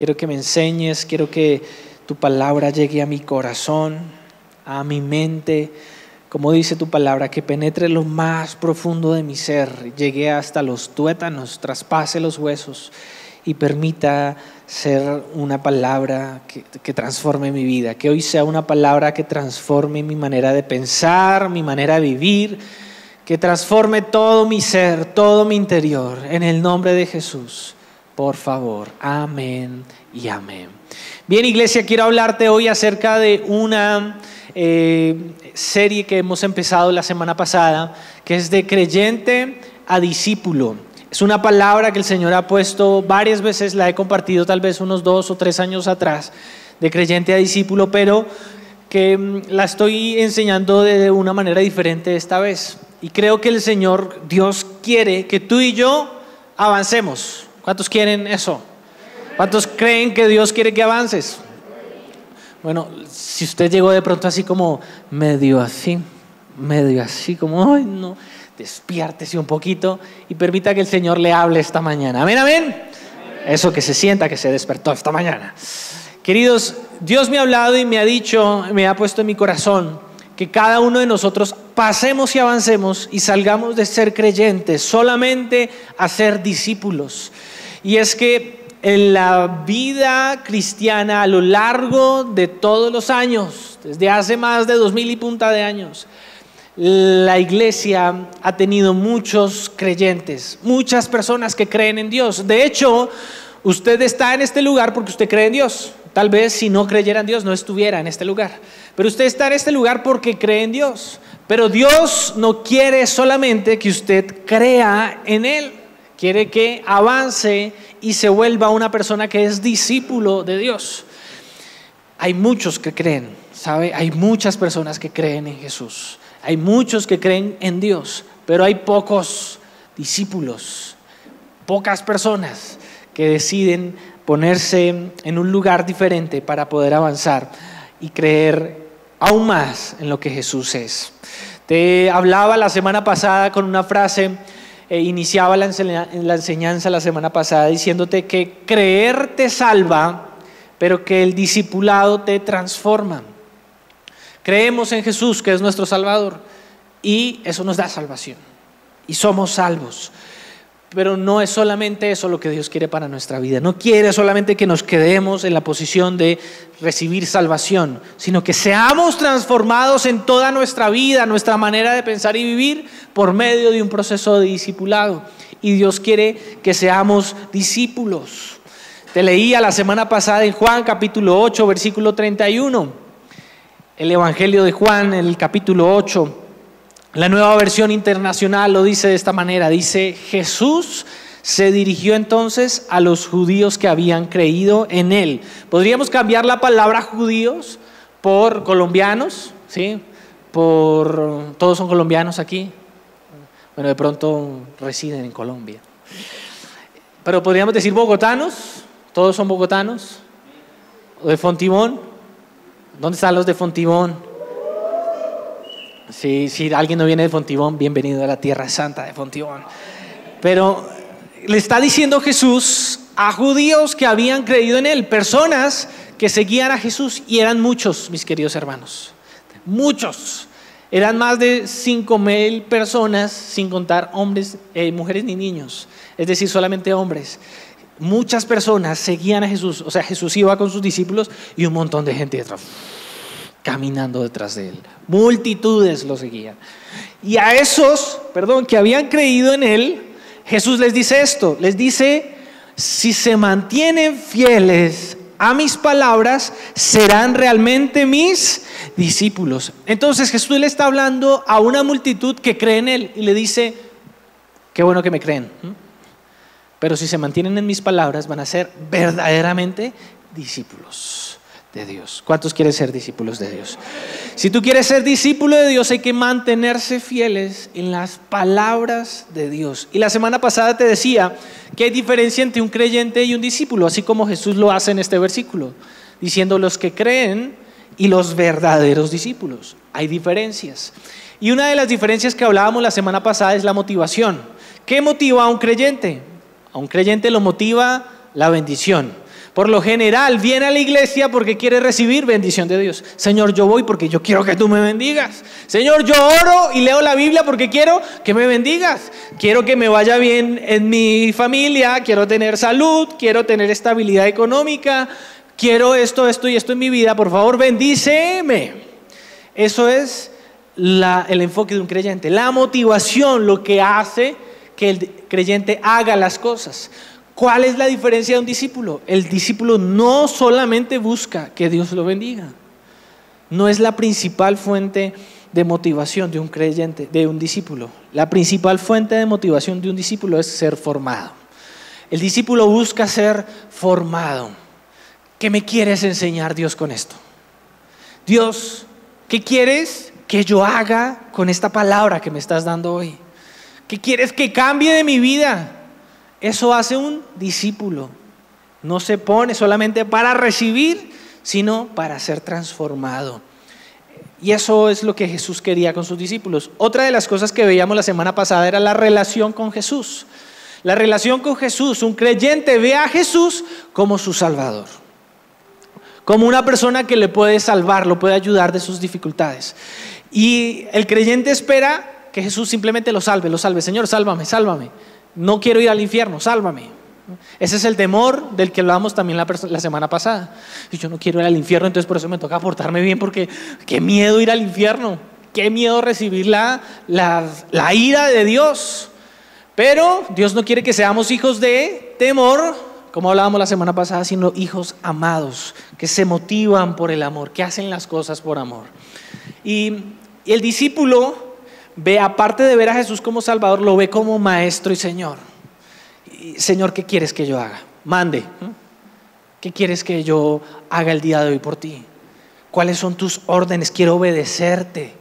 Quiero que me enseñes, quiero que tu palabra llegue a mi corazón, a mi mente, como dice tu palabra, que penetre lo más profundo de mi ser, llegue hasta los tuétanos, traspase los huesos y permita ser una palabra que transforme mi vida, que hoy sea una palabra que transforme mi manera de pensar, mi manera de vivir, que transforme todo mi ser, todo mi interior, en el nombre de Jesús. Por favor, amén y amén. Bien, iglesia, quiero hablarte hoy acerca de una serie que hemos empezado la semana pasada, que es de creyente a discípulo. Es una palabra que el Señor ha puesto varias veces, la he compartido tal vez unos 2 o 3 años atrás, de creyente a discípulo, pero que la estoy enseñando de una manera diferente esta vez. Y creo que el Señor, Dios, quiere que tú y yo avancemos. ¿Cuántos quieren eso? ¿Cuántos creen que Dios quiere que avances? Bueno, si usted llegó de pronto así como medio así como, ay no, despiértese un poquito y permita que el Señor le hable esta mañana. Amén, amén. Eso, que se sienta que se despertó esta mañana. Queridos, Dios me ha hablado y me ha dicho, me ha puesto en mi corazón que cada uno de nosotros pasemos y avancemos y salgamos de ser creyentes solamente a ser discípulos. Y es que en la vida cristiana, a lo largo de todos los años, desde hace más de 2000 y punta de años, la iglesia ha tenido muchos creyentes, muchas personas que creen en Dios. De hecho, usted está en este lugar porque usted cree en Dios. Tal vez si no creyera en Dios no estuviera en este lugar, pero usted está en este lugar porque cree en Dios. Pero Dios no quiere solamente que usted crea en Él, quiere que avance y se vuelva una persona que es discípulo de Dios. Hay muchos que creen, ¿sabe? Hay muchas personas que creen en Jesús, hay muchos que creen en Dios, pero hay pocos discípulos, pocas personas que deciden ponerse en un lugar diferente para poder avanzar y creer aún más en lo que Jesús es. Te hablaba la semana pasada con una frase, iniciaba la enseñanza la semana pasada diciéndote que creer te salva, pero que el discipulado te transforma. Creemos en Jesús, que es nuestro Salvador, y eso nos da salvación y somos salvos. Pero no es solamente eso lo que Dios quiere para nuestra vida. No quiere solamente que nos quedemos en la posición de recibir salvación, sino que seamos transformados en toda nuestra vida, nuestra manera de pensar y vivir por medio de un proceso de discipulado. Y Dios quiere que seamos discípulos. Te leía la semana pasada en Juan capítulo 8, versículo 31. El Evangelio de Juan, el capítulo 8. La Nueva Versión Internacional lo dice de esta manera, dice: Jesús se dirigió entonces a los judíos que habían creído en Él. Podríamos cambiar la palabra judíos por colombianos, ¿sí? ¿Todos son colombianos aquí? Bueno, de pronto residen en Colombia. Pero podríamos decir bogotanos, ¿todos son bogotanos? ¿O de Fontibón? ¿Dónde están los de Fontibón? Si alguien no viene de Fontibón, bienvenido a la tierra santa de Fontibón. Pero le está diciendo Jesús a judíos que habían creído en Él, personas que seguían a Jesús, y eran muchos, mis queridos hermanos, muchos. Eran más de 5,000 personas, sin contar hombres, mujeres ni niños, es decir, solamente hombres. Muchas personas seguían a Jesús, o sea, Jesús iba con sus discípulos y un montón de gente detrás, caminando detrás de Él. Multitudes lo seguían. Y a esos, que habían creído en Él, Jesús les dice esto, les dice: si se mantienen fieles a mis palabras, serán realmente mis discípulos. Entonces Jesús le está hablando a una multitud que cree en Él y le dice: qué bueno que me creen, pero si se mantienen en mis palabras van a ser verdaderamente discípulos de Dios. ¿Cuántos quieren ser discípulos de Dios? Si tú quieres ser discípulo de Dios, hay que mantenerse fieles en las palabras de Dios. Y la semana pasada te decía que hay diferencia entre un creyente y un discípulo, así como Jesús lo hace en este versículo, diciendo los que creen y los verdaderos discípulos. Hay diferencias. Y una de las diferencias que hablábamos la semana pasada es la motivación. ¿Qué motiva a un creyente? A un creyente lo motiva la bendición. por lo general viene a la iglesia porque quiere recibir bendición de Dios. Señor, yo voy porque yo quiero que tú me bendigas. Señor, yo oro y leo la Biblia porque quiero que me bendigas. Quiero que me vaya bien en mi familia, quiero tener salud, quiero tener estabilidad económica, quiero esto y esto en mi vida. Por favor, bendíceme. Eso es el enfoque de un creyente. La motivación, lo que hace que el creyente haga las cosas. ¿Cuál es la diferencia de un discípulo? El discípulo no solamente busca que Dios lo bendiga. No es la principal fuente de motivación de un creyente, de un discípulo. La principal fuente de motivación de un discípulo es ser formado. El discípulo busca ser formado. ¿Qué me quieres enseñar, Dios, con esto? Dios, ¿qué quieres que yo haga con esta palabra que me estás dando hoy? ¿Qué quieres que cambie de mi vida? Eso hace un discípulo. No se pone solamente para recibir, sino para ser transformado. Y eso es lo que Jesús quería con sus discípulos. Otra de las cosas que veíamos la semana pasada era la relación con Jesús. La relación con Jesús. Un creyente ve a Jesús como su Salvador, como una persona que le puede salvar, lo puede ayudar de sus dificultades. Y el creyente espera que Jesús simplemente lo salve. Señor, sálvame, sálvame. No quiero ir al infierno, sálvame. Ese es el temor del que hablábamos también la semana pasada. Y yo no quiero ir al infierno, entonces por eso me toca portarme bien, porque qué miedo ir al infierno, qué miedo recibir la ira de Dios. Pero Dios no quiere que seamos hijos de temor, como hablábamos la semana pasada, sino hijos amados, que se motivan por el amor, que hacen las cosas por amor. Y el discípulo ve, aparte de ver a Jesús como Salvador, lo ve como Maestro y Señor. Señor, ¿qué quieres que yo haga? Mande. ¿Qué quieres que yo haga el día de hoy por ti? ¿Cuáles son tus órdenes? Quiero obedecerte.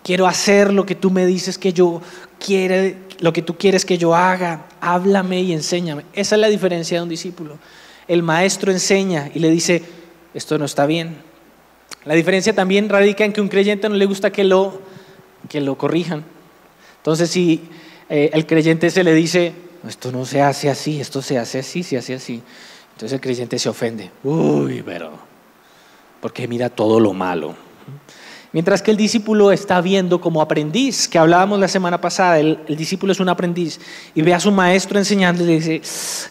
Quiero hacer lo que tú me dices que yo quiero, lo que tú quieres que yo haga. Háblame y enséñame. Esa es la diferencia de un discípulo. El maestro enseña y le dice, esto no está bien. La diferencia también radica en que a un creyente no le gusta que lo corrijan. Entonces, si el creyente se le dice, esto no se hace así, esto se hace así, se hace así, entonces el creyente se ofende. Uy, pero porque mira todo lo malo. Mientras que el discípulo está viendo como aprendiz, que hablábamos la semana pasada, el discípulo es un aprendiz y ve a su maestro enseñando y le dice,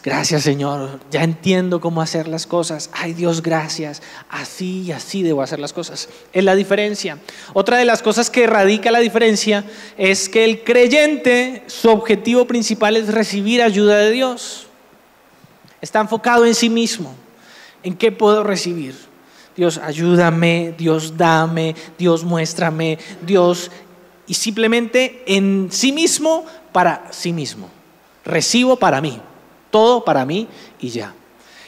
gracias Señor, ya entiendo cómo hacer las cosas. Ay Dios, gracias, así y así debo hacer las cosas. Es la diferencia. Otra de las cosas que radica la diferencia es que el creyente, su objetivo principal es recibir ayuda de Dios. Está enfocado en sí mismo. ¿En qué puedo recibir? Dios, ayúdame, Dios, dame, Dios, muéstrame, Dios, y simplemente en sí mismo, para sí mismo. Recibo para mí, todo para mí y ya.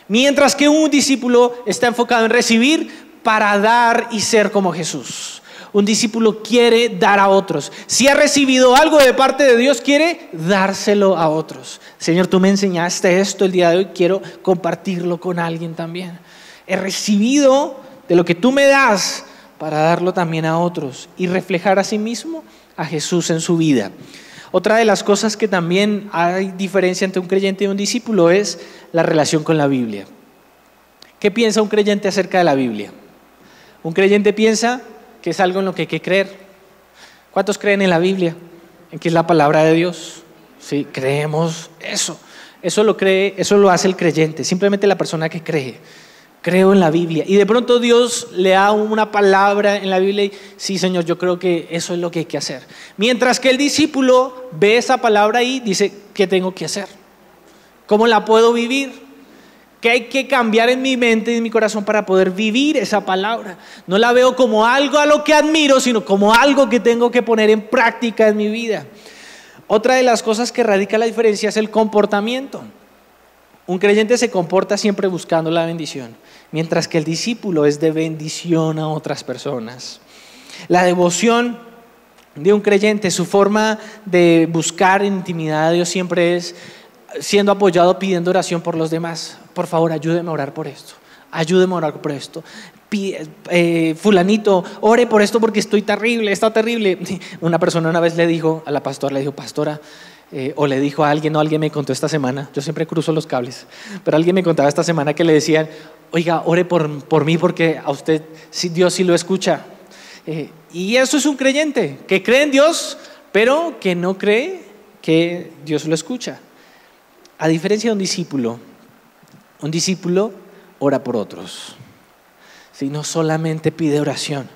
Mientras que un discípulo está enfocado en recibir para dar y ser como Jesús. Un discípulo quiere dar a otros. Si ha recibido algo de parte de Dios, quiere dárselo a otros. Señor, tú me enseñaste esto el día de hoy, quiero compartirlo con alguien también. He recibido de lo que tú me das para darlo también a otros y reflejar a sí mismo a Jesús en su vida. Otra de las cosas que también hay diferencia entre un creyente y un discípulo es la relación con la Biblia. ¿Qué piensa un creyente acerca de la Biblia? Un creyente piensa que es algo en lo que hay que creer. ¿Cuántos creen en la Biblia? En que es la palabra de Dios. Sí, creemos eso. Eso lo hace el creyente, simplemente la persona que cree. Creo en la Biblia. Y de pronto Dios le da una palabra en la Biblia y sí, Señor, yo creo que eso es lo que hay que hacer. Mientras que el discípulo ve esa palabra ahí, dice, ¿qué tengo que hacer? ¿Cómo la puedo vivir? ¿Qué hay que cambiar en mi mente y en mi corazón para poder vivir esa palabra? No la veo como algo a lo que admiro, sino como algo que tengo que poner en práctica en mi vida. Otra de las cosas que radica la diferencia es el comportamiento. Un creyente se comporta siempre buscando la bendición, mientras que el discípulo es de bendición a otras personas. La devoción de un creyente, su forma de buscar intimidad de Dios siempre es siendo apoyado, pidiendo oración por los demás. Por favor, ayúdeme a orar por esto. Ayúdeme a orar por esto. Fulanito, ore por esto porque estoy terrible, está terrible. Una persona una vez le dijo a la pastora, pastora, o le dijo a alguien, no, alguien me contó esta semana, yo siempre cruzo los cables, pero alguien me contaba esta semana que le decían, oiga, ore por mí porque a usted Dios sí lo escucha. Y eso es un creyente, que cree en Dios, pero que no cree que Dios lo escucha. A diferencia de un discípulo ora por otros. Si no solamente pide oración,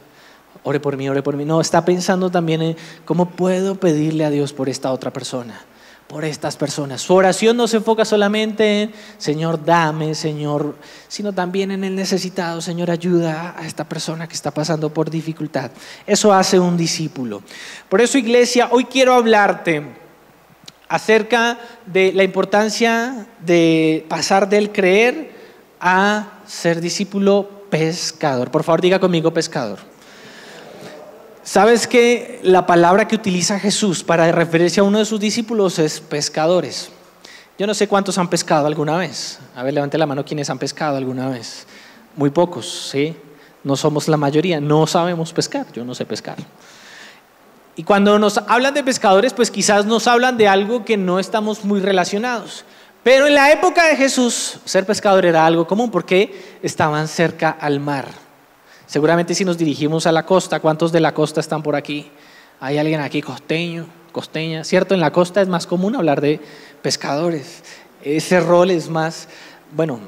ore por mí, no, está pensando también en cómo puedo pedirle a Dios por esta otra persona, por estas personas. Su oración no se enfoca solamente en Señor dame, Señor, sino también en el necesitado. Señor, ayuda a esta persona que está pasando por dificultad. Eso hace un discípulo. Por eso, iglesia, hoy quiero hablarte acerca de la importancia de pasar del creer a ser discípulo pescador. Por favor, diga conmigo pescador. ¿Sabes que la palabra que utiliza Jesús para referirse a uno de sus discípulos es pescadores? Yo no sé cuántos han pescado alguna vez. A ver, levante la mano quienes han pescado alguna vez. Muy pocos, ¿sí? No somos la mayoría, no sabemos pescar, yo no sé pescar. Y cuando nos hablan de pescadores, pues quizás nos hablan de algo que no estamos muy relacionados. Pero en la época de Jesús, ser pescador era algo común porque estaban cerca al mar. Seguramente si nos dirigimos a la costa, ¿cuántos de la costa están por aquí? ¿Hay alguien aquí costeño, costeña? ¿Cierto? En la costa es más común hablar de pescadores. Ese rol es más, bueno,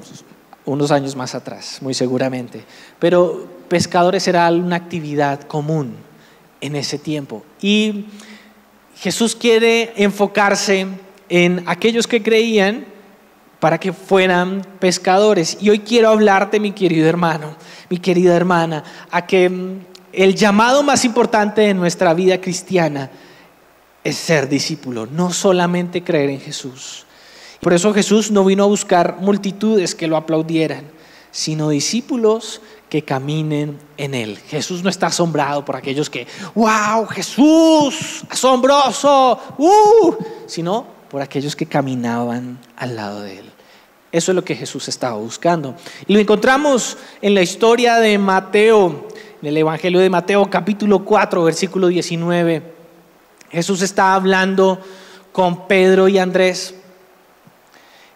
unos años más atrás, muy seguramente. Pero pescadores era una actividad común en ese tiempo. Y Jesús quiere enfocarse en aquellos que creían para que fueran pescadores. Y hoy quiero hablarte, mi querido hermano, mi querida hermana, a que el llamado más importante de nuestra vida cristiana es ser discípulo, no solamente creer en Jesús. Por eso Jesús no vino a buscar multitudes que lo aplaudieran, sino discípulos que caminen en Él. Jesús no está asombrado por aquellos que, ¡wow, Jesús, asombroso! Sino por aquellos que caminaban al lado de Él. Eso es lo que Jesús estaba buscando. Y lo encontramos en la historia de Mateo, en el Evangelio de Mateo, capítulo 4, versículo 19. Jesús está hablando con Pedro y Andrés.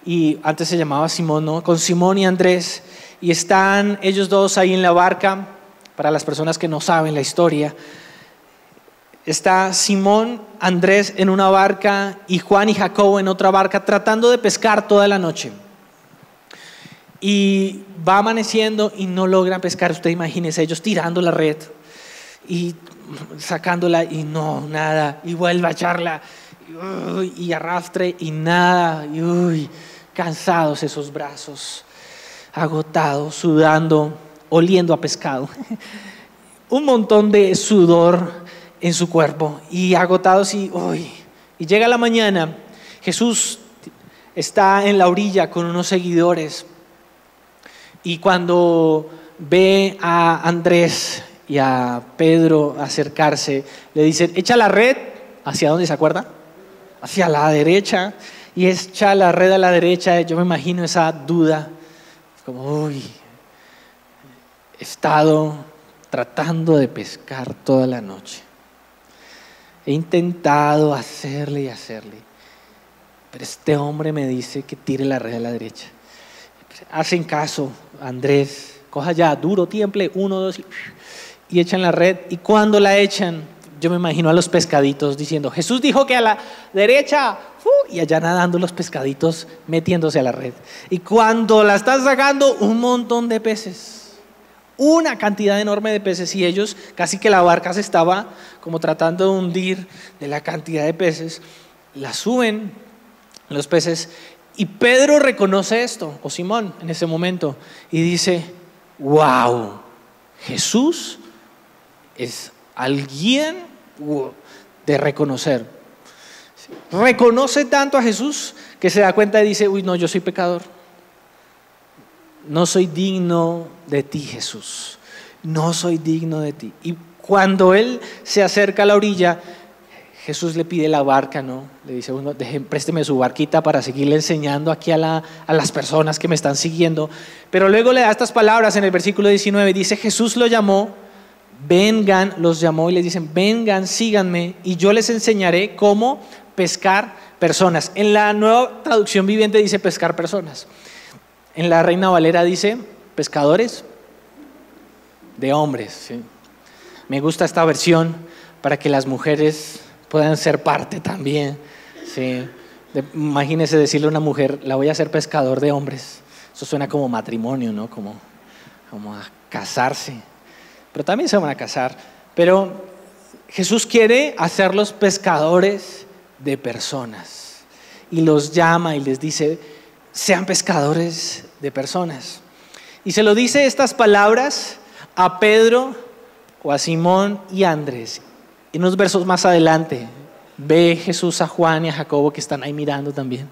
Y antes se llamaba Simón, ¿no? Con Simón y Andrés. Y están ellos dos ahí en la barca. Para las personas que no saben la historia, está Simón, Andrés en una barca y Juan y Jacobo en otra barca tratando de pescar toda la noche. Y va amaneciendo y no logran pescar. Usted imagínese ellos tirando la red y sacándola y no, nada. Y vuelve a echarla y arrastre y nada. Y cansados esos brazos, agotados, sudando, oliendo a pescado. Un montón de sudor en su cuerpo y agotados y llega la mañana. Jesús está en la orilla con unos seguidores y cuando ve a Andrés y a Pedro acercarse, le dicen, echa la red. ¿Hacia dónde se acuerda? Hacia la derecha. Y echa la red a la derecha. Yo me imagino esa duda, como he estado tratando de pescar toda la noche. He intentado hacerle y hacerle, pero este hombre me dice que tire la red a la derecha. Hacen caso, Andrés, coja ya, duro, tiemple, 1, 2, y echan la red. Y cuando la echan, yo me imagino a los pescaditos diciendo, Jesús dijo que a la derecha, y allá nadando los pescaditos metiéndose a la red. Y cuando la están sacando, un montón de peces, una cantidad enorme de peces, y ellos casi que la barca se estaba como tratando de hundir de la cantidad de peces. La suben los peces y Pedro reconoce esto, o Simón en ese momento, y dice, wow, Jesús es alguien de reconocer. Reconoce tanto a Jesús que se da cuenta y dice, no, yo soy pecador. No soy digno de ti, Jesús. No soy digno de ti. Y cuando él se acerca a la orilla, Jesús le pide la barca, ¿no? Le dice, présteme su barquita para seguirle enseñando aquí a las personas que me están siguiendo. Pero luego le da estas palabras en el versículo 19. Dice, Jesús los llamó y les dicen, vengan, síganme y yo les enseñaré cómo pescar personas. En la Nueva Traducción Viviente dice pescar personas. En la Reina Valera dice pescadores de hombres. ¿Sí? Me gusta esta versión para que las mujeres puedan ser parte también. ¿Sí? Imagínese decirle a una mujer, la voy a hacer pescador de hombres. Eso suena como matrimonio, ¿no? Como a casarse. Pero también se van a casar. Pero Jesús quiere hacerlos pescadores de personas. Y los llama y les dice, sean pescadores de personas. Y se lo dice estas palabras a Pedro o a Simón y a Andrés. Y unos versos más adelante ve Jesús a Juan y a Jacobo que están ahí mirando también.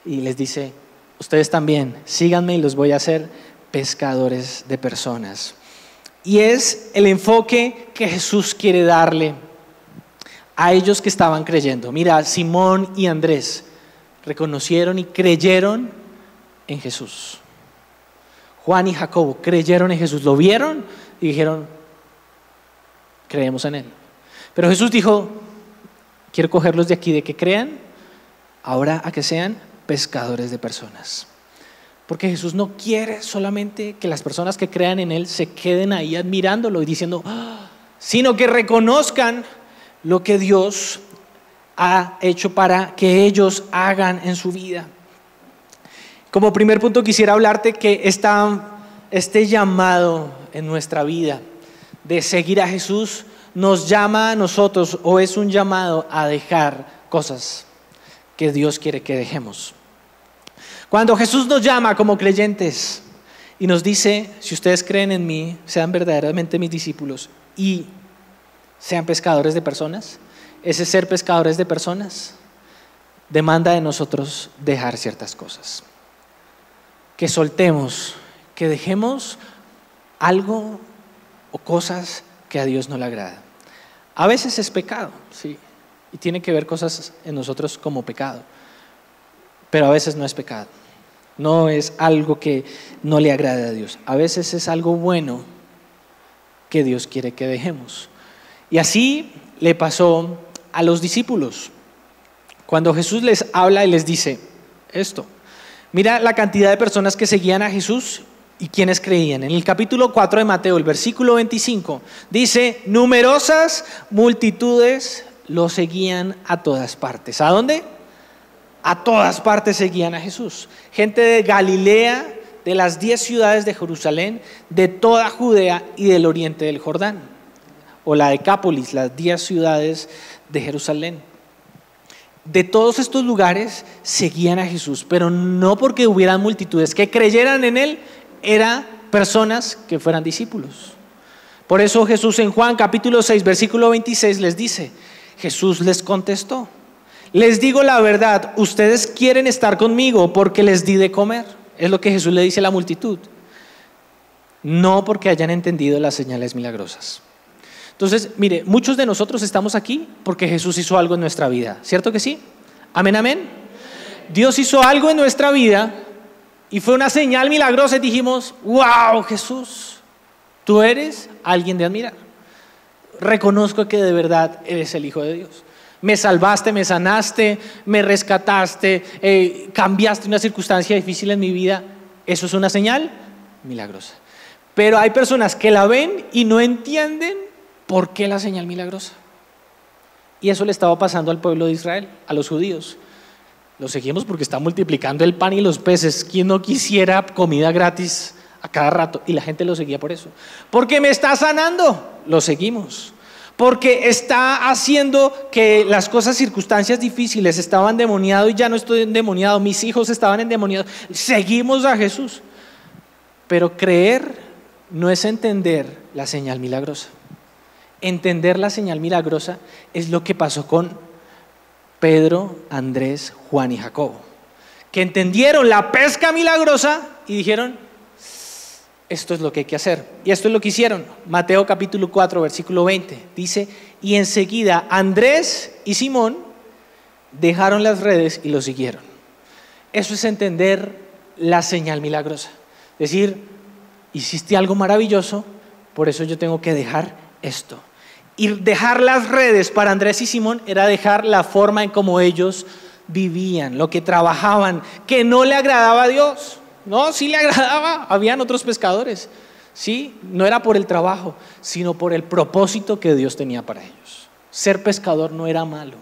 Y les dice, ustedes también, síganme y los voy a hacer pescadores de personas. Y es el enfoque que Jesús quiere darle a ellos que estaban creyendo. Mira, Simón y Andrés reconocieron y creyeron en Jesús. Juan y Jacobo creyeron en Jesús, lo vieron y dijeron, creemos en Él. Pero Jesús dijo, quiero cogerlos de aquí, de que crean, ahora a que sean pescadores de personas. Porque Jesús no quiere solamente que las personas que crean en Él se queden ahí admirándolo y diciendo, sino que reconozcan lo que Dios ha hecho para que ellos hagan en su vida. Como primer punto quisiera hablarte que este llamado en nuestra vida de seguir a Jesús nos llama a nosotros, o es un llamado a dejar cosas que Dios quiere que dejemos. Cuando Jesús nos llama como creyentes y nos dice, si ustedes creen en mí, sean verdaderamente mis discípulos y sean pescadores de personas, ese ser pescadores de personas demanda de nosotros dejar ciertas cosas. Que soltemos, que dejemos algo o cosas que a Dios no le agrada. A veces es pecado, sí, y tiene que ver cosas en nosotros como pecado, pero a veces no es pecado, no es algo que no le agrade a Dios, a veces es algo bueno que Dios quiere que dejemos. Y así le pasó a los discípulos. Cuando Jesús les habla y les dice esto, mira la cantidad de personas que seguían a Jesús y quienes creían. En el capítulo 4 de Mateo, el versículo 25, dice, numerosas multitudes lo seguían a todas partes. ¿A dónde? A todas partes seguían a Jesús. Gente de Galilea, de las 10 ciudades de Jerusalén, de toda Judea y del oriente del Jordán. O la Decápolis, las 10 ciudades de Jerusalén. De todos estos lugares seguían a Jesús, pero no porque hubieran multitudes que creyeran en Él, eran personas que fueran discípulos. Por eso Jesús en Juan capítulo 6 versículo 26 les dice, Jesús les contestó, les digo la verdad, ustedes quieren estar conmigo porque les di de comer. Es lo que Jesús le dice a la multitud, no porque hayan entendido las señales milagrosas. Entonces, mire, muchos de nosotros estamos aquí porque Jesús hizo algo en nuestra vida, ¿cierto que sí? Amén, amén. Dios hizo algo en nuestra vida y fue una señal milagrosa y dijimos, wow, Jesús, tú eres alguien de admirar. Reconozco que de verdad eres el Hijo de Dios. Me salvaste, me sanaste, me rescataste, cambiaste una circunstancia difícil en mi vida. Eso es una señal milagrosa. Pero hay personas que la ven y no entienden por qué la señal milagrosa. Y eso le estaba pasando al pueblo de Israel, a los judíos. Lo seguimos porque está multiplicando el pan y los peces. ¿Quién no quisiera comida gratis a cada rato? Y la gente lo seguía por eso. Porque me está sanando, lo seguimos. Porque está haciendo que las cosas, circunstancias difíciles, estaba endemoniado y ya no estoy endemoniado, mis hijos estaban endemoniados, seguimos a Jesús. Pero creer no es entender la señal milagrosa. Entender la señal milagrosa es lo que pasó con Pedro, Andrés, Juan y Jacobo, que entendieron la pesca milagrosa y dijeron, esto es lo que hay que hacer. Y esto es lo que hicieron. Mateo capítulo 4 versículo 20 dice, y enseguida Andrés y Simón dejaron las redes y lo siguieron. Eso es entender la señal milagrosa. Decir, hiciste algo maravilloso, por eso yo tengo que dejar esto. Y dejar las redes para Andrés y Simón era dejar la forma en cómo ellos vivían, lo que trabajaban, que no le agradaba a Dios. No, sí le agradaba, habían otros pescadores. Sí, no era por el trabajo, sino por el propósito que Dios tenía para ellos. Ser pescador no era malo,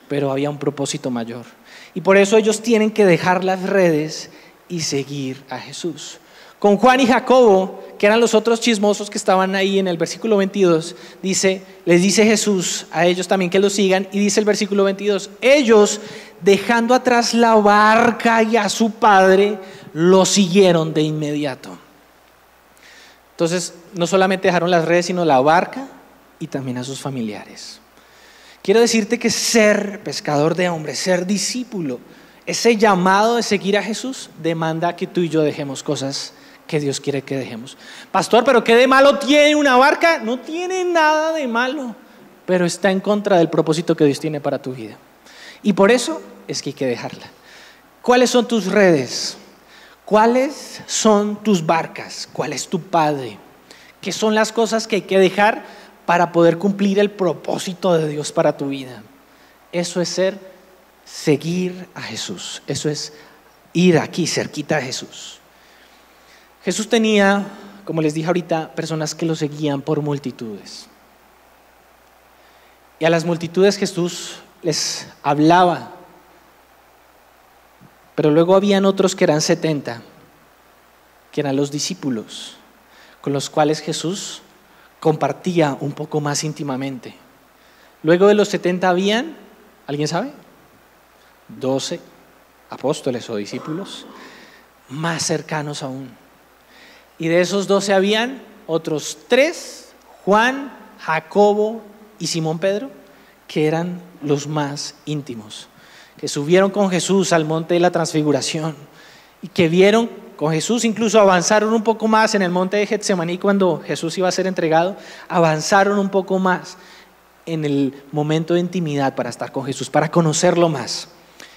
pero había un propósito mayor. Y por eso ellos tienen que dejar las redes y seguir a Jesús. Con Juan y Jacobo, que eran los otros chismosos que estaban ahí en el versículo 22, les dice Jesús a ellos también que lo sigan, y dice el versículo 22, ellos, dejando atrás la barca y a su padre, lo siguieron de inmediato. Entonces, no solamente dejaron las redes, sino la barca y también a sus familiares. Quiero decirte que ser pescador de hombres, ser discípulo, ese llamado de seguir a Jesús demanda que tú y yo dejemos cosas que Dios quiere que dejemos. Pastor, ¿pero qué de malo tiene una barca? No tiene nada de malo, pero está en contra del propósito que Dios tiene para tu vida. Y por eso es que hay que dejarla. ¿Cuáles son tus redes? ¿Cuáles son tus barcas? ¿Cuál es tu padre? ¿Qué son las cosas que hay que dejar para poder cumplir el propósito de Dios para tu vida? Eso es seguir a Jesús. Eso es ir aquí cerquita a Jesús. Jesús tenía, como les dije ahorita, personas que lo seguían por multitudes. Y a las multitudes Jesús les hablaba. Pero luego habían otros que eran 70, que eran los discípulos, con los cuales Jesús compartía un poco más íntimamente. Luego de los 70 habían, ¿alguien sabe? 12 apóstoles o discípulos, más cercanos aún. Y de esos 12 habían otros 3, Juan, Jacobo y Simón Pedro, que eran los más íntimos, que subieron con Jesús al monte de la transfiguración y que vieron con Jesús, incluso avanzaron un poco más en el monte de Getsemaní cuando Jesús iba a ser entregado, avanzaron un poco más en el momento de intimidad para estar con Jesús, para conocerlo más.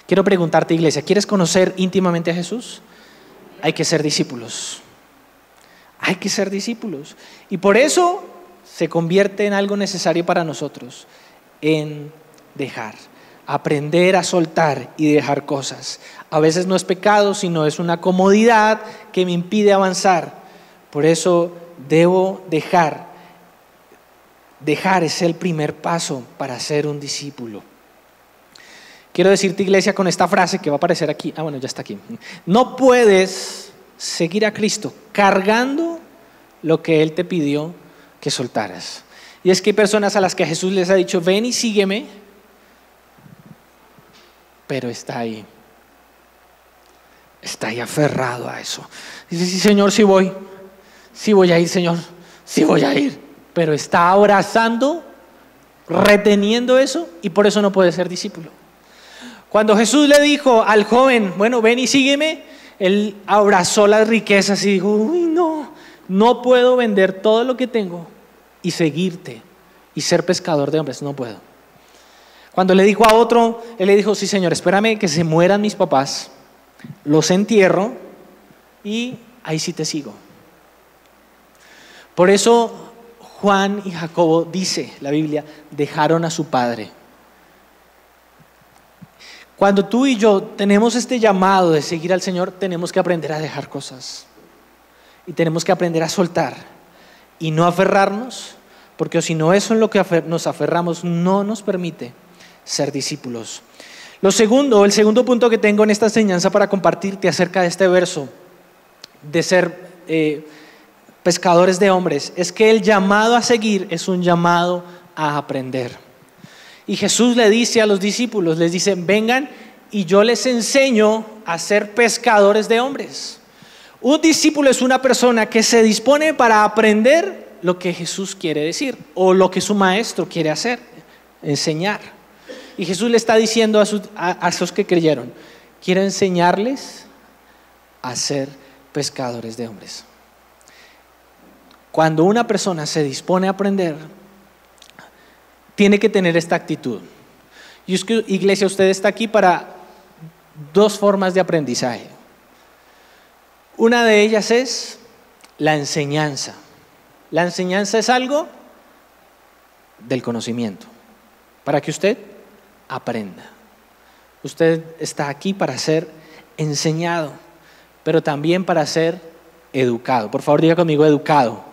Quiero preguntarte, iglesia, ¿quieres conocer íntimamente a Jesús? Hay que ser discípulos. Hay que ser discípulos. Y por eso se convierte en algo necesario para nosotros, en dejar, aprender a soltar y dejar cosas. A veces no es pecado, sino es una comodidad que me impide avanzar. Por eso debo dejar. Dejar es el primer paso para ser un discípulo. Quiero decirte, iglesia, con esta frase que va a aparecer aquí. Bueno, ya está aquí. No puedes seguir a Cristo cargando lo que Él te pidió que soltaras. Y es que hay personas a las que Jesús les ha dicho, ven y sígueme, pero está ahí aferrado a eso. Dice, sí, Señor, sí voy a ir, Señor, sí voy a ir, pero está abrazando, reteniendo eso, y por eso no puede ser discípulo. Cuando Jesús le dijo al joven, bueno, ven y sígueme, él abrazó las riquezas y dijo, uy, no puedo vender todo lo que tengo y seguirte y ser pescador de hombres, no puedo. Cuando le dijo a otro, él le dijo, sí, Señor, espérame que se mueran mis papás, los entierro y ahí sí te sigo. Por eso Juan y Jacobo, dice la Biblia, dejaron a su padre. Cuando tú y yo tenemos este llamado de seguir al Señor, tenemos que aprender a dejar cosas y tenemos que aprender a soltar y no aferrarnos, porque si no, eso en lo que nos aferramos no nos permite ser discípulos. El segundo punto que tengo en esta enseñanza para compartirte acerca de este verso de ser pescadores de hombres es que el llamado a seguir es un llamado a aprender. Y Jesús le dice a los discípulos, les dice, vengan y yo les enseño a ser pescadores de hombres. Un discípulo es una persona que se dispone para aprender lo que Jesús quiere decir o lo que su maestro quiere hacer, enseñar. Y Jesús le está diciendo a esos que creyeron, quiero enseñarles a ser pescadores de hombres. Cuando una persona se dispone a aprender, tiene que tener esta actitud. Y es que, iglesia, usted está aquí para dos formas de aprendizaje. Una de ellas es la enseñanza. La enseñanza es algo del conocimiento, para que usted aprenda. Usted está aquí para ser enseñado, pero también para ser educado. Por favor, diga conmigo educado.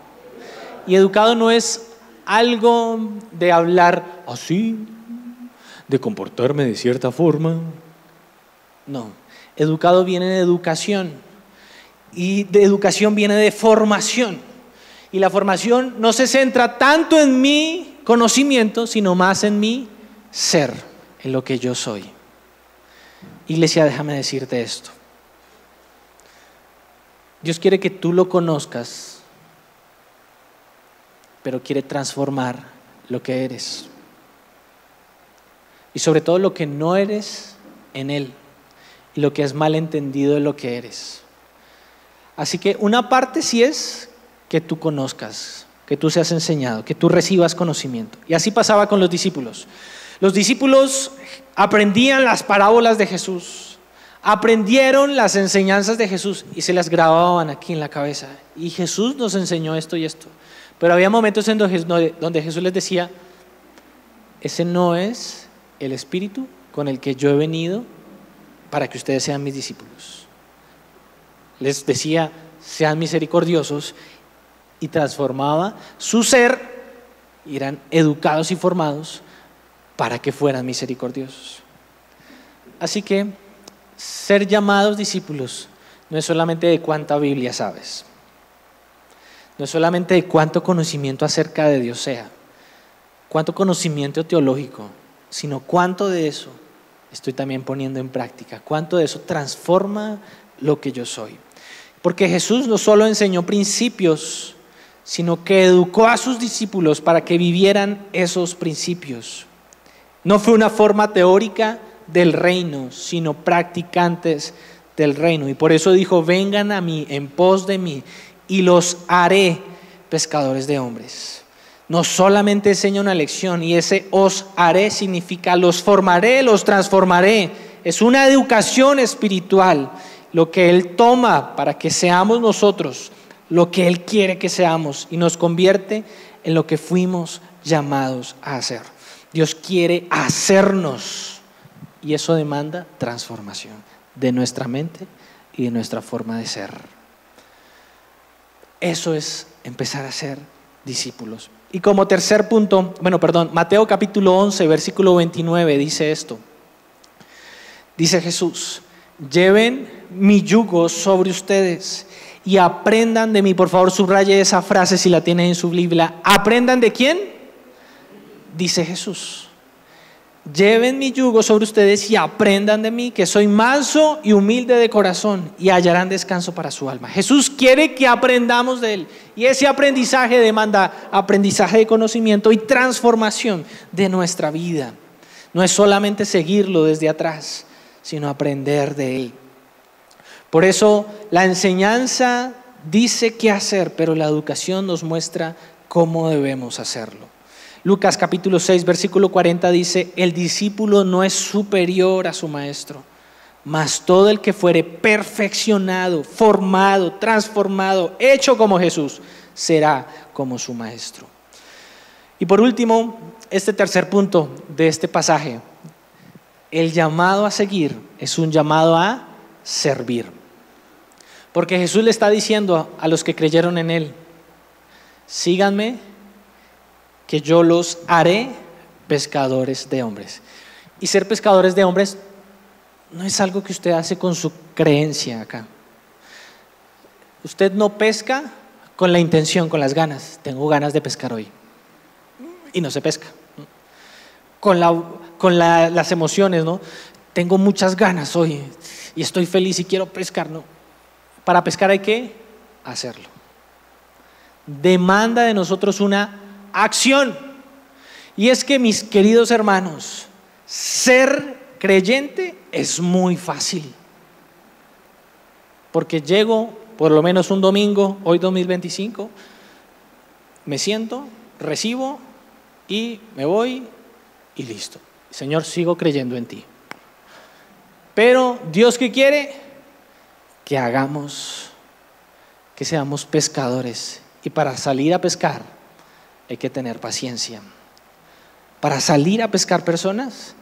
Y educado no es algo de hablar así, de comportarme de cierta forma. No, educado viene de educación, y de educación viene de formación. Y la formación no se centra tanto en mi conocimiento, sino más en mi ser, en lo que yo soy. Iglesia, déjame decirte esto. Dios quiere que tú lo conozcas, pero quiere transformar lo que eres. Y sobre todo lo que no eres en Él, y lo que es mal entendido de lo que eres. Así que una parte sí es que tú conozcas, que tú seas enseñado, que tú recibas conocimiento. Y así pasaba con los discípulos. Los discípulos aprendían las parábolas de Jesús, aprendieron las enseñanzas de Jesús y se las grababan aquí en la cabeza. Y Jesús nos enseñó esto y esto. Pero había momentos en donde Jesús les decía: ese no es el espíritu con el que yo he venido para que ustedes sean mis discípulos. Les decía: sean misericordiosos, y transformaba su ser, y eran educados y formados para que fueran misericordiosos. Así que ser llamados discípulos no es solamente de cuánta Biblia sabes, no es solamente de cuánto conocimiento acerca de Dios sea, cuánto conocimiento teológico, sino cuánto de eso estoy también poniendo en práctica, cuánto de eso transforma lo que yo soy. Porque Jesús no solo enseñó principios, sino que educó a sus discípulos para que vivieran esos principios. No fue una forma teórica del reino, sino practicantes del reino. Y por eso dijo: vengan a mí, en pos de mí, y los haré pescadores de hombres. No solamente enseña una lección, y ese os haré significa los formaré, los transformaré. Es una educación espiritual, lo que Él toma para que seamos nosotros lo que Él quiere que seamos, y nos convierte en lo que fuimos llamados a hacer. Dios quiere hacernos, y eso demanda transformación de nuestra mente y de nuestra forma de ser. Eso es empezar a ser discípulos. Y como tercer punto, Mateo capítulo 11, versículo 29 dice esto. Dice Jesús: lleven mi yugo sobre ustedes y aprendan de mí. Por favor, subraye esa frase si la tienen en su Biblia. ¿Aprendan de quién? Dice Jesús: lleven mi yugo sobre ustedes y aprendan de mí, que soy manso y humilde de corazón, y hallarán descanso para su alma. Jesús quiere que aprendamos de Él, y ese aprendizaje demanda aprendizaje de conocimiento y transformación de nuestra vida. No es solamente seguirlo desde atrás, sino aprender de Él. Por eso la enseñanza dice qué hacer, pero la educación nos muestra cómo debemos hacerlo. Lucas capítulo 6, versículo 40 dice: el discípulo no es superior a su maestro, mas todo el que fuere perfeccionado, formado, transformado, hecho como Jesús, será como su maestro. Y por último, este tercer punto de este pasaje: el llamado a seguir es un llamado a servir. Porque Jesús le está diciendo a los que creyeron en Él: síganme, que yo los haré pescadores de hombres. Y ser pescadores de hombres no es algo que usted hace con su creencia acá. Usted no pesca con la intención, con las ganas. Tengo ganas de pescar hoy, y no se pesca. Con las emociones, ¿no? Tengo muchas ganas hoy y estoy feliz y quiero pescar. No. Para pescar hay que hacerlo. Demanda de nosotros una acción. Y es que, mis queridos hermanos, ser creyente es muy fácil. Porque llego por lo menos un domingo, hoy 2025, me siento, recibo y me voy y listo. Señor, sigo creyendo en ti. Pero Dios, ¿qué quiere? Que hagamos, que seamos pescadores. Y para salir a pescar hay que tener paciencia. Para salir a pescar personas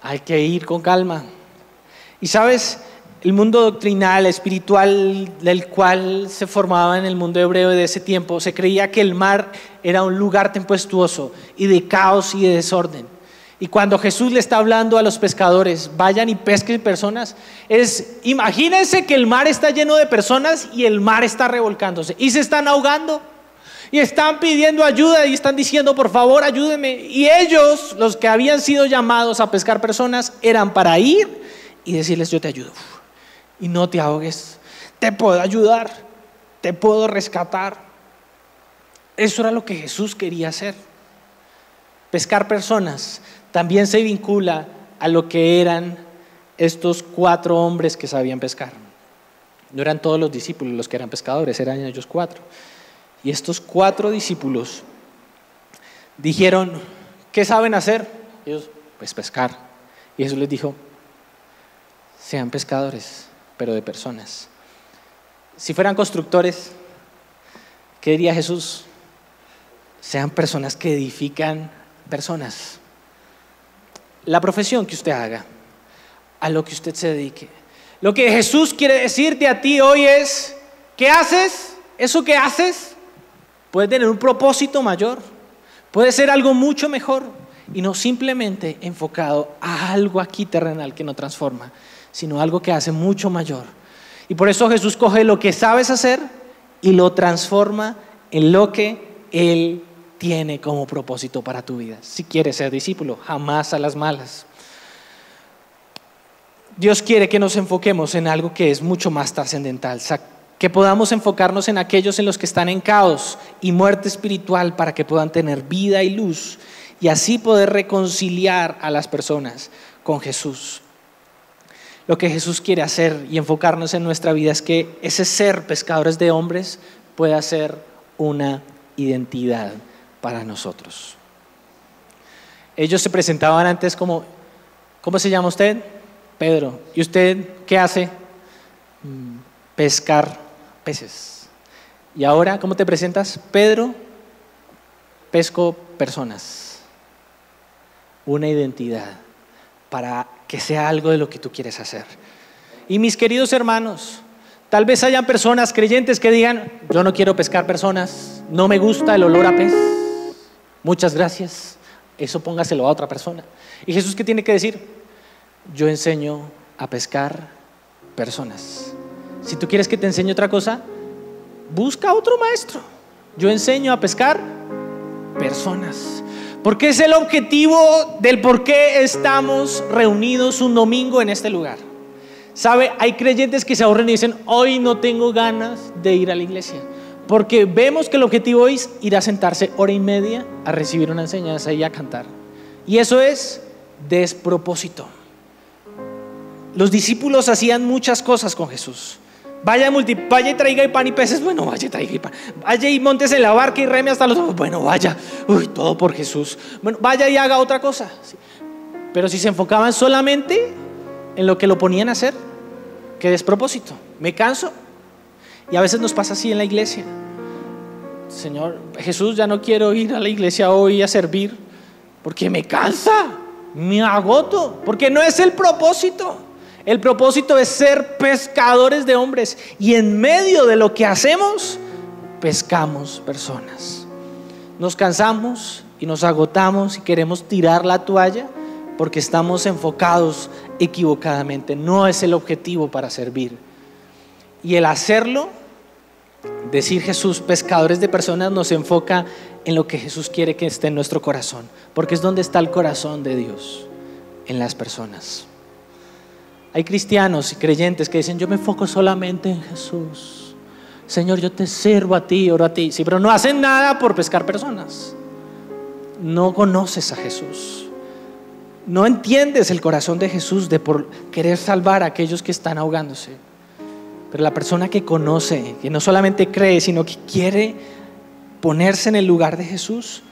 hay que ir con calma. Y sabes, el mundo doctrinal, espiritual del cual se formaba en el mundo hebreo de ese tiempo, se creía que el mar era un lugar tempestuoso y de caos y de desorden. Y cuando Jesús le está hablando a los pescadores, vayan y pesquen personas, imagínense que el mar está lleno de personas y el mar está revolcándose y se están ahogando y están pidiendo ayuda y están diciendo, por favor, ayúdenme. Y ellos, los que habían sido llamados a pescar personas, eran para ir y decirles, yo te ayudo. Y no te ahogues, te puedo ayudar, te puedo rescatar. Eso era lo que Jesús quería hacer. Pescar personas también se vincula a lo que eran estos 4 hombres que sabían pescar. No eran todos los discípulos los que eran pescadores, eran ellos 4. Y estos 4 discípulos dijeron, ¿qué saben hacer? Ellos, pues pescar. Y Jesús les dijo, sean pescadores, pero de personas. Si fueran constructores, ¿qué diría Jesús? Sean personas que edifican personas. La profesión que usted haga, a lo que usted se dedique. Lo que Jesús quiere decirte a ti hoy es, ¿qué haces? Eso que haces puede tener un propósito mayor, puede ser algo mucho mejor y no simplemente enfocado a algo aquí terrenal que no transforma, sino algo que hace mucho mayor. Y por eso Jesús coge lo que sabes hacer y lo transforma en lo que Él tiene como propósito para tu vida. Si quieres ser discípulo, jamás a las malas. Dios quiere que nos enfoquemos en algo que es mucho más trascendental, que podamos enfocarnos en aquellos en los que están en caos y muerte espiritual para que puedan tener vida y luz y así poder reconciliar a las personas con Jesús. Lo que Jesús quiere hacer y enfocarnos en nuestra vida es que ese ser pescadores de hombres pueda ser una identidad para nosotros. Ellos se presentaban antes como, ¿cómo se llama usted? Pedro. ¿Y usted qué hace? Pescar peces. ¿Y ahora cómo te presentas? Pedro, pesco personas. Una identidad para que sea algo de lo que tú quieres hacer. Y mis queridos hermanos, tal vez hayan personas creyentes que digan, yo no quiero pescar personas, no me gusta el olor a pez, muchas gracias, eso póngaselo a otra persona. ¿Y Jesús qué tiene que decir? Yo enseño a pescar personas. Si tú quieres que te enseñe otra cosa, busca otro maestro. Yo enseño a pescar personas. Porque es el objetivo del por qué estamos reunidos un domingo en este lugar. ¿Sabe? Hay creyentes que se aburren y dicen, hoy no tengo ganas de ir a la iglesia. Porque vemos que el objetivo es ir a sentarse hora y media a recibir una enseñanza y a cantar. Y eso es despropósito. Los discípulos hacían muchas cosas con Jesús. Vaya y traiga pan y peces, bueno, vaya y traiga y pan. Vaya y montes en la barca y reme hasta los ojos, bueno, vaya, todo por Jesús. Bueno, vaya y haga otra cosa. Sí. Pero si se enfocaban solamente en lo que lo ponían a hacer, qué despropósito. Me canso. Y a veces nos pasa así en la iglesia. Señor, Jesús, ya no quiero ir a la iglesia hoy a servir porque me cansa, me agoto, porque no es el propósito. El propósito es ser pescadores de hombres y en medio de lo que hacemos, pescamos personas. Nos cansamos y nos agotamos y queremos tirar la toalla porque estamos enfocados equivocadamente. No es el objetivo para servir. Y el hacerlo, decir Jesús, pescadores de personas, nos enfoca en lo que Jesús quiere que esté en nuestro corazón, porque es donde está el corazón de Dios, en las personas. Hay cristianos y creyentes que dicen, yo me enfoco solamente en Jesús. Señor, yo te sirvo a ti, oro a ti. Sí, pero no hacen nada por pescar personas. No conoces a Jesús. No entiendes el corazón de Jesús de por querer salvar a aquellos que están ahogándose. Pero la persona que conoce, que no solamente cree, sino que quiere ponerse en el lugar de Jesús,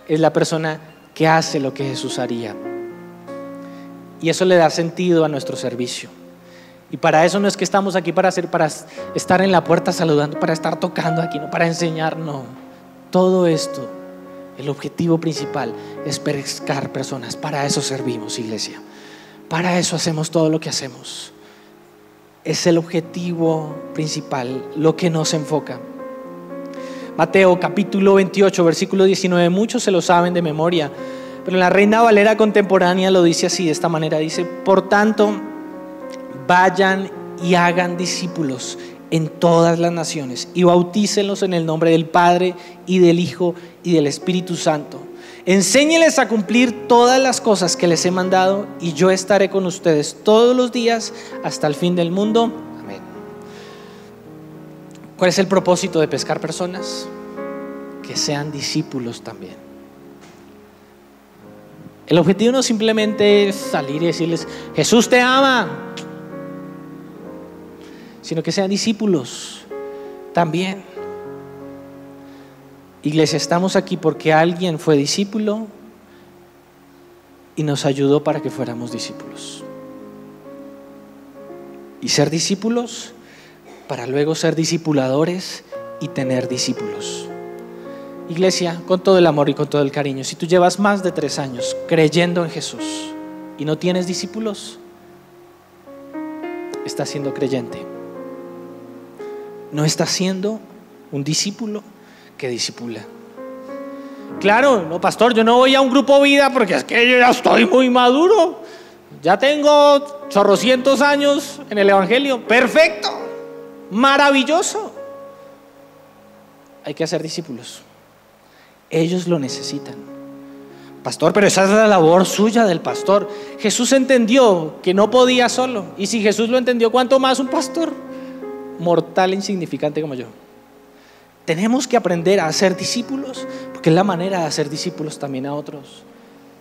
es la persona que hace lo que Jesús haría. Y eso le da sentido a nuestro servicio. Y para eso no es que estamos aquí para estar en la puerta saludando, para estar tocando aquí, no, para enseñar, no. Todo esto, el objetivo principal es pescar personas. Para eso servimos, iglesia. Para eso hacemos todo lo que hacemos. Es el objetivo principal, lo que nos enfoca. Mateo capítulo 28, versículo 19, muchos se lo saben de memoria, pero en la Reina Valera contemporánea lo dice así, de esta manera, dice: por tanto, vayan y hagan discípulos en todas las naciones y bautícenlos en el nombre del Padre y del Hijo y del Espíritu Santo. Enséñenles a cumplir todas las cosas que les he mandado, y yo estaré con ustedes todos los días hasta el fin del mundo. Amén. ¿Cuál es el propósito de pescar personas? Que sean discípulos también. El objetivo no simplemente es salir y decirles: Jesús te ama, sino que sean discípulos también. Iglesia, estamos aquí porque alguien fue discípulo y nos ayudó para que fuéramos discípulos. Y ser discípulos para luego ser discipuladores y tener discípulos. Iglesia, con todo el amor y con todo el cariño, si tú llevas más de 3 años creyendo en Jesús y no tienes discípulos, estás siendo creyente. No estás siendo un discípulo que discipula. Claro, no, pastor, yo no voy a un grupo vida porque es que yo ya estoy muy maduro. Ya tengo chorrocientos años en el evangelio. Perfecto, maravilloso. Hay que hacer discípulos. Ellos lo necesitan. Pastor, pero esa es la labor suya del pastor. Jesús entendió que no podía solo. Y si Jesús lo entendió, ¿cuánto más un pastor mortal e insignificante como yo? Tenemos que aprender a hacer discípulos, porque es la manera de hacer discípulos también a otros.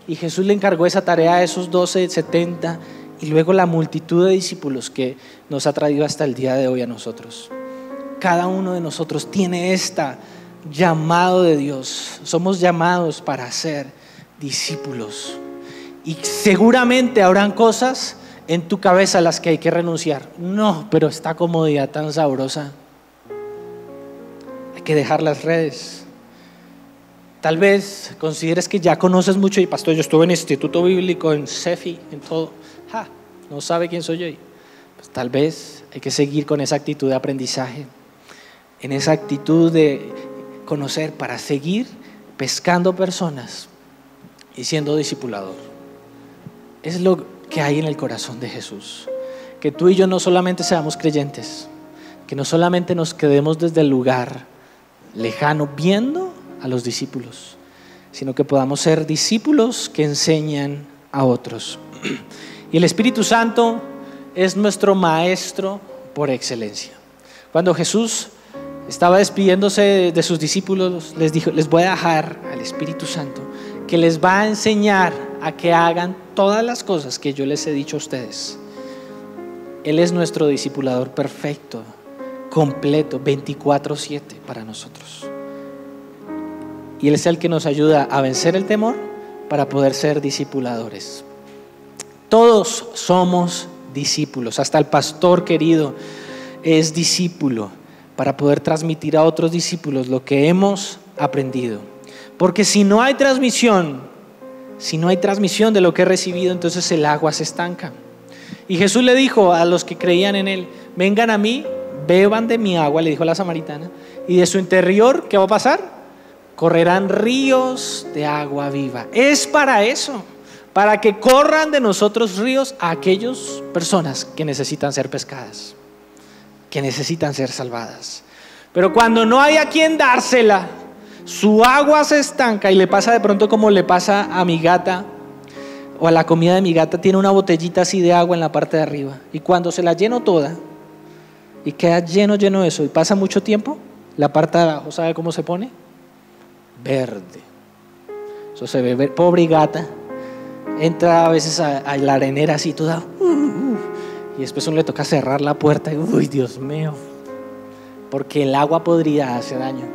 Y Jesús le encargó esa tarea a esos 12, 70 y luego la multitud de discípulos que nos ha traído hasta el día de hoy a nosotros. Cada uno de nosotros tiene este llamado de Dios. Somos llamados para ser discípulos. Y seguramente habrán cosas en tu cabeza a las que hay que renunciar. No, pero esta comodidad tan sabrosa. Hay que dejar las redes. Tal vez consideres que ya conoces mucho. Y pastor, yo estuve en Instituto Bíblico, en CEFI, en todo. No sabe quién soy yo. Pues tal vez hay que seguir con esa actitud de aprendizaje, en esa actitud de conocer para seguir pescando personas y siendo discipulador. Es lo que hay en el corazón de Jesús. Que tú y yo no solamente seamos creyentes, que no solamente nos quedemos desde el lugar lejano viendo a los discípulos, sino que podamos ser discípulos que enseñan a otros. Y el Espíritu Santo es nuestro maestro por excelencia. Cuando Jesús estaba despidiéndose de sus discípulos, les dijo: les voy a dejar al Espíritu Santo, que les va a enseñar a que hagan todas las cosas que yo les he dicho a ustedes. Él es nuestro discipulador perfecto, completo, 24/7 para nosotros. Y Él es el que nos ayuda a vencer el temor para poder ser discipuladores. Todos somos discípulos, hasta el pastor querido es discípulo, para poder transmitir a otros discípulos lo que hemos aprendido. Porque si no hay transmisión de lo que he recibido, entonces el agua se estanca. Y Jesús le dijo a los que creían en Él: vengan a mí, beban de mi agua, le dijo a la samaritana, y de su interior, ¿qué va a pasar? Correrán ríos de agua viva. Es para eso, para que corran de nosotros ríos a aquellas personas que necesitan ser pescadas, que necesitan ser salvadas. Pero cuando no hay a quien dársela, su agua se estanca y le pasa de pronto como le pasa a mi gata o a la comida de mi gata. Tiene una botellita así de agua en la parte de arriba, y cuando se la lleno toda y queda lleno eso y pasa mucho tiempo, la parte de abajo, ¿sabe cómo se pone? Verde. Eso se ve, pobre gata, entra a veces a la arenera así toda y después uno le toca cerrar la puerta y uy, Dios mío, porque el agua podrida hace daño.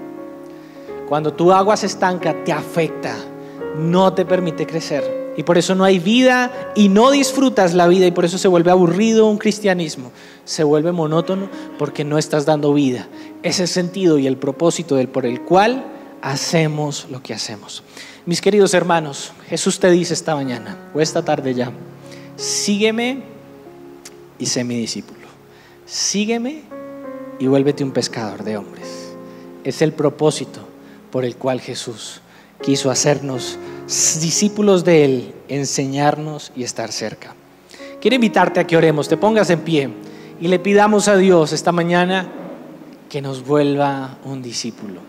Cuando tu agua se estanca, te afecta, no te permite crecer, y por eso no hay vida y no disfrutas la vida, y por eso se vuelve aburrido un cristianismo, se vuelve monótono, porque no estás dando vida, ese sentido y el propósito por el cual hacemos lo que hacemos. Mis queridos hermanos, Jesús te dice esta mañana o esta tarde ya: sígueme y sé mi discípulo. Sígueme y vuélvete un pescador de hombres. Es el propósito por el cual Jesús quiso hacernos discípulos de Él, enseñarnos y estar cerca. Quiero invitarte a que oremos, te pongas en pie y le pidamos a Dios esta mañana que nos vuelva un discípulo.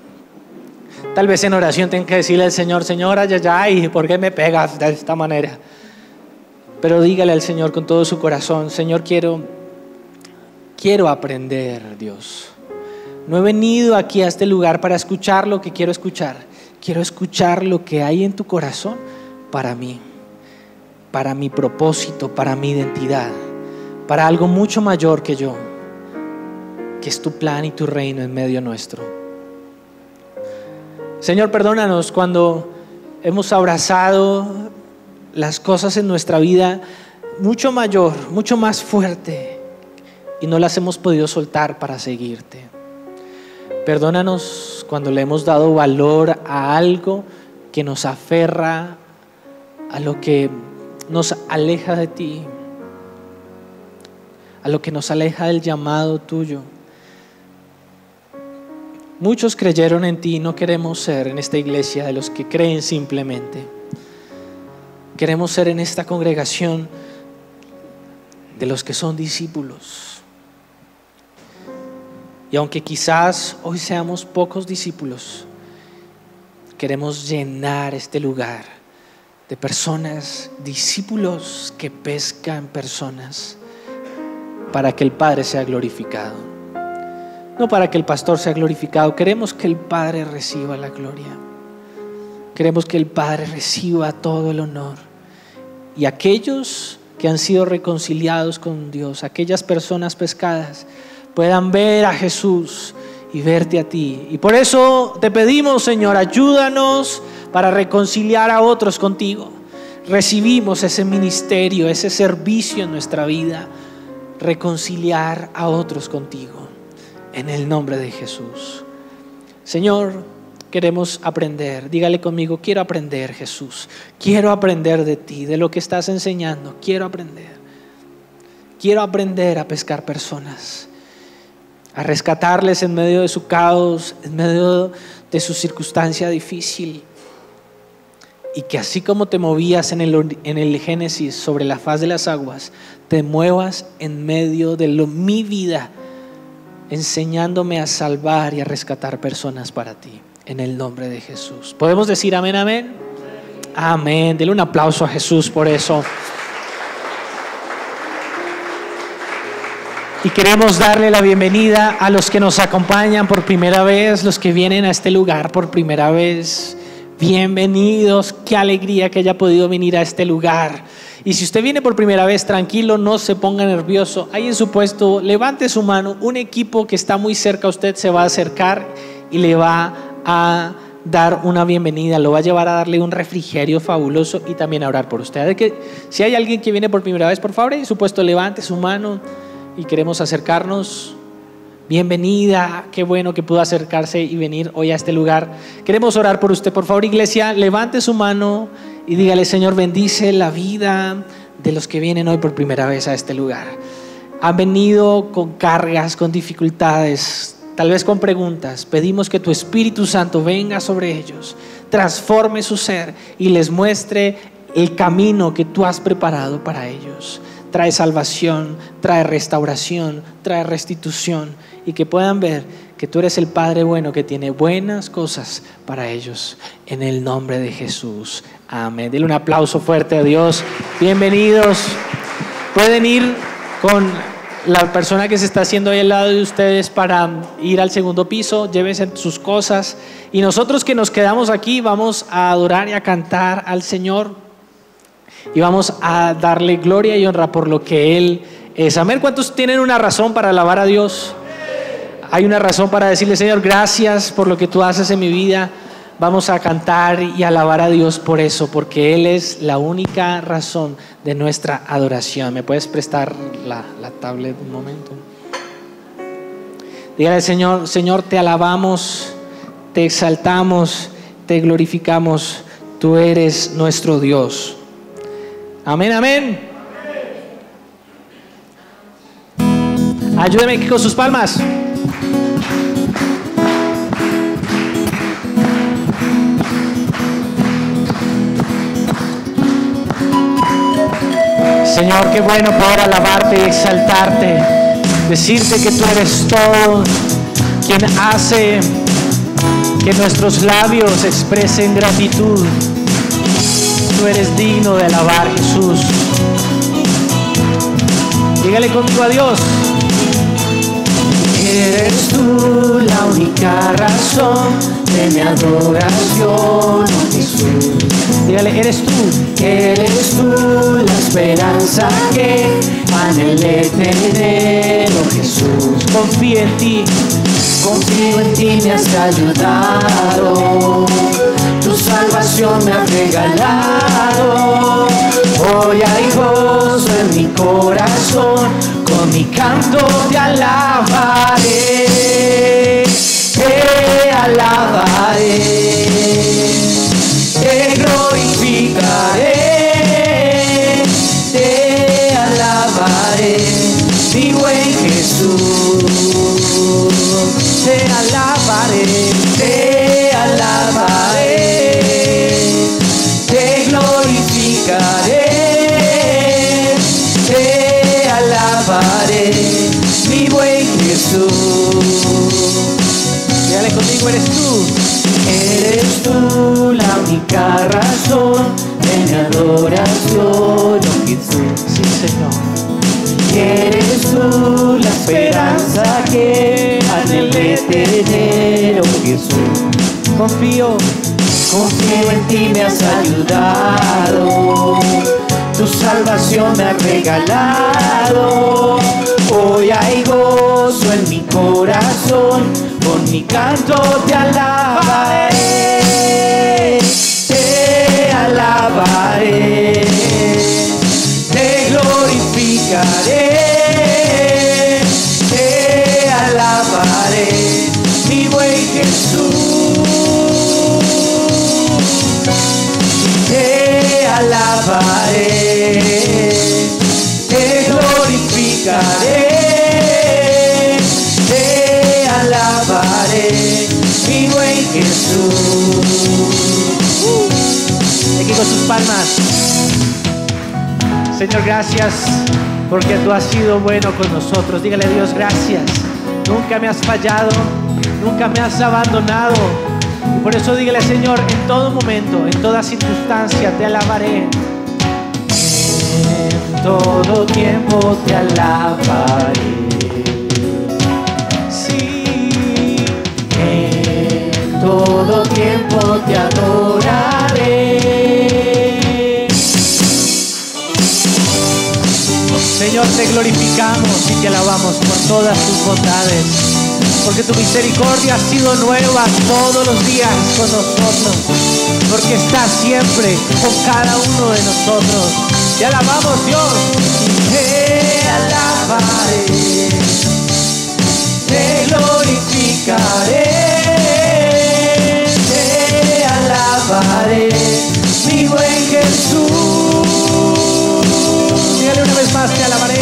Tal vez en oración tenga que decirle al Señor: Señor, ay, ¿por qué me pegas de esta manera? Pero dígale al Señor con todo su corazón: Señor, quiero aprender, Dios. No he venido aquí a este lugar para escuchar lo que quiero escuchar. Quiero escuchar lo que hay en tu corazón para mí, para mi propósito, para mi identidad, para algo mucho mayor que yo, que es tu plan y tu reino en medio nuestro. Señor, perdónanos cuando hemos abrazado las cosas en nuestra vida mucho mayor, mucho más fuerte, y no las hemos podido soltar para seguirte. Perdónanos cuando le hemos dado valor a algo que nos aferra, a lo que nos aleja de ti, a lo que nos aleja del llamado tuyo. Muchos creyeron en ti y no queremos ser en esta iglesia de los que creen simplemente. Queremos ser en esta congregación de los que son discípulos. Y aunque quizás hoy seamos pocos discípulos, queremos llenar este lugar de personas, discípulos que pescan personas, para que el Padre sea glorificado. No para que el pastor sea glorificado, queremos que el Padre reciba la gloria. Queremos que el Padre reciba todo el honor. Y aquellos que han sido reconciliados con Dios, aquellas personas pescadas, puedan ver a Jesús y verte a ti. Y por eso te pedimos, Señor, ayúdanos para reconciliar a otros contigo. Recibimos ese ministerio, ese servicio en nuestra vida, reconciliar a otros contigo, en el nombre de Jesús. Señor, queremos aprender. Dígale conmigo: quiero aprender, Jesús. Quiero aprender de ti, de lo que estás enseñando. Quiero aprender. Quiero aprender a pescar personas, a rescatarles en medio de su caos, en medio de su circunstancia difícil. Y que así como te movías en el Génesis sobre la faz de las aguas, te muevas en medio de mi vida, enseñándome a salvar y a rescatar personas para ti, en el nombre de Jesús. ¿Podemos decir amén, amén? Amén. Dele un aplauso a Jesús por eso. Y queremos darle la bienvenida a los que nos acompañan por primera vez, los que vienen a este lugar por primera vez. Bienvenidos, qué alegría que haya podido venir a este lugar. Y si usted viene por primera vez, tranquilo, no se ponga nervioso. Ahí en su puesto, levante su mano. Un equipo que está muy cerca a usted se va a acercar y le va a dar una bienvenida, lo va a llevar a darle un refrigerio fabuloso y también a orar por usted. Así que si hay alguien que viene por primera vez, por favor, en su puesto, levante su mano. Y queremos acercarnos. Bienvenida, qué bueno que pudo acercarse y venir hoy a este lugar. Queremos orar por usted, por favor, iglesia, levante su mano y dígale: Señor, bendice la vida de los que vienen hoy por primera vez a este lugar. Han venido con cargas, con dificultades, tal vez con preguntas. Pedimos que tu Espíritu Santo venga sobre ellos, transforme su ser y les muestre el camino que tú has preparado para ellos. Trae salvación, trae restauración, trae restitución, y que puedan ver que tú eres el Padre bueno que tiene buenas cosas para ellos, en el nombre de Jesús. Amén. Dile un aplauso fuerte a Dios. Bienvenidos. Pueden ir con la persona que se está haciendo ahí al lado de ustedes para ir al segundo piso. Llévense sus cosas y nosotros que nos quedamos aquí vamos a adorar y a cantar al Señor. Y vamos a darle gloria y honra por lo que Él es. Amén. ¿Cuántos tienen una razón para alabar a Dios? Hay una razón para decirle: Señor, gracias por lo que tú haces en mi vida. Vamos a cantar y alabar a Dios por eso, porque Él es la única razón de nuestra adoración. ¿Me puedes prestar la tablet un momento? Dígale: Señor, Señor, te alabamos, te exaltamos, te glorificamos. Tú eres nuestro Dios. Amén, amén. Ayúdeme aquí con sus palmas. Señor, qué bueno poder alabarte y exaltarte, decirte que tú eres todo, quien hace que nuestros labios expresen gratitud. Tú eres digno de alabar, Jesús. Dígale conmigo a Dios. Eres tú la única razón de mi adoración, oh Jesús. Dígale, eres tú. Eres tú la esperanza que anhelé tener, oh Jesús. Confío en ti. Confío en ti, me has ayudado. Tu salvación me has regalado. Hoy hay gozo en mi corazón, con mi canto te alabaré, te alabaré, te glorificaré, te alabaré, mi buen Jesús, te alabaré, te alabaré, te glorificaré. Mi buen Jesús. Dígale conmigo, eres tú. Eres tú la única razón de mi adoración, oh Jesús. Sí, Señor. Eres tú la esperanza que anhelé tener, oh Jesús. Confío. Confío en ti, me has ayudado. Tu salvación me ha regalado. Hoy hay gozo en mi corazón, con mi canto te alabaré, te alabaré, te glorificaré, te alabaré, mi buen Jesús, te alabaré, te glorificaré, te alabaré, mi buen Jesús. Aquí con sus palmas. Señor, gracias porque tú has sido bueno con nosotros. Dígale a Dios, gracias. Nunca me has fallado, nunca me has abandonado. Y por eso dígale, Señor, en todo momento, en toda circunstancia te alabaré. En todo tiempo te alabaré. Sí. En todo tiempo te adoraré. Señor, te glorificamos y te alabamos por todas tus bondades, porque tu misericordia ha sido nueva todos los días con nosotros, porque estás siempre con cada uno de nosotros. Te alabamos, Dios. Te alabaré, te glorificaré, te alabaré, mi buen Jesús. Dígale una vez más, te alabaré.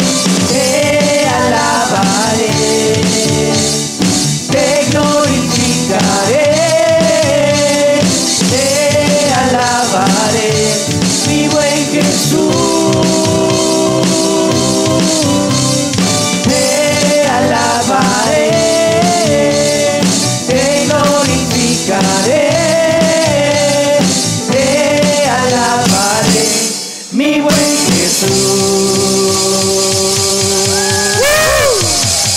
Te alabaré, te glorificaré, te alabaré, mi buen Jesús. Te alabaré, te glorificaré, te alabaré, mi buen Jesús.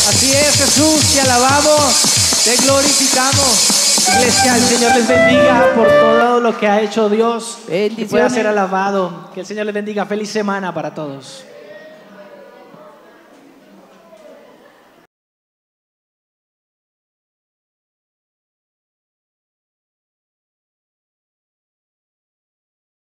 Así es, Jesús, te alabamos, te glorificamos. Iglesia, el Señor les bendiga por todo lo que ha hecho Dios, que pueda ser alabado. Que el Señor les bendiga. Feliz semana para todos.